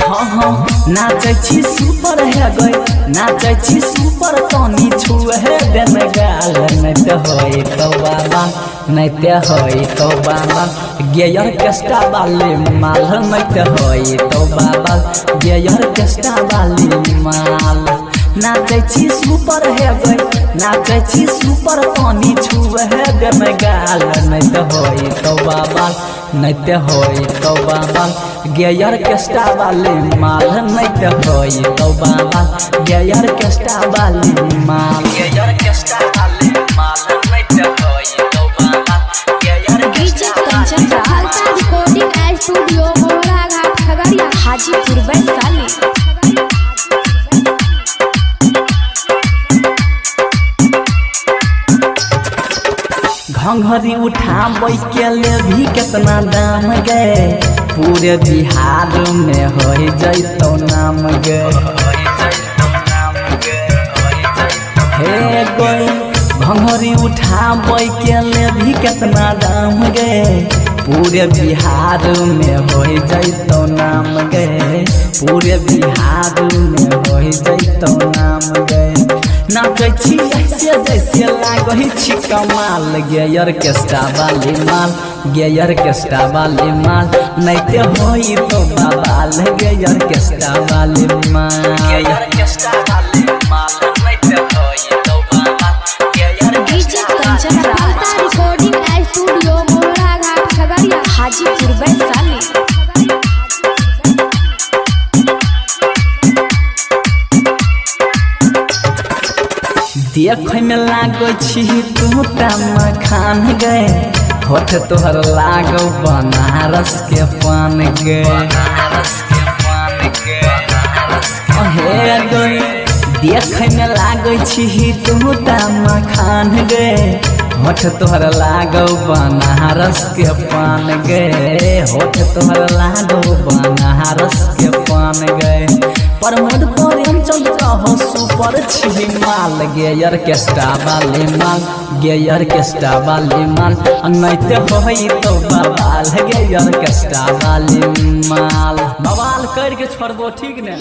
हाँ नाचे छी सुपर है गई नाचे छी सुपर तनी छुए देन गाल नहीं ते होई तो बाबा नहीं ते होई तो बाबा गेयर केस्टा वाले माल नहीं ते होई तो बाबा गेयर केस्टा वाले माल नाचे छी सुपर है गई नाचे छी सुपर तनी छुए देन गाल नहीं ते होई तो बाबा नहीं ते होई तो बाबा गेयर केस्टा वाले माल नहीं ते होई तो बाबा गेयर केस्टा वाले माल गेयर केस्टा वाले माल नहीं ते होई तो बाबा गेयर केस्टा कंचन राहता रिकॉर्डिंग स्टूडियो मोहरा घाट खगड़िया हाजीपुर वैशाली। घंघरी उठाबै के ले भी कितना दाम गए पूरे बिहार में हो जैतो नाम गे हे गोई घंघरी उठाबै के ले भी कितना दाम गए पूरे बिहार में हो जैतो नाम गए पूरे बिहार में हो जैतो नाम गए नाचे छी ऐसे जैसे लागही छी कमाल गेयर केस्टा वाली माल गेयर केस्टा वाली माल नहीं ते होई तो बवाल गेयर केस्टा वाली माल गेयर केस्टा वाली माल नहीं ते होई तो बवाल गेयर कंचन राहता रिकॉर्डिंग स्टूडियो मोहरा घाट खगड़िया हाजीपुर वैशाली। देख में लागो छी तू मखान गए होठ तोहर लागो बनारस के पान गे हे गई देख में लागो छी तू मखान गए होठ तोहर लागो बनारस के पान गए होठ तोहर लागो बनारस के पान गए प्रमोद प्रेमचंद कहो सुपर छी माल गेयर केस्टा वाले माल गेयर केस्टा वाले माल नहीं ते होई तो बवाल गेयर केस्टा वाले माल बवाल करके छोड़बो ठीक ने।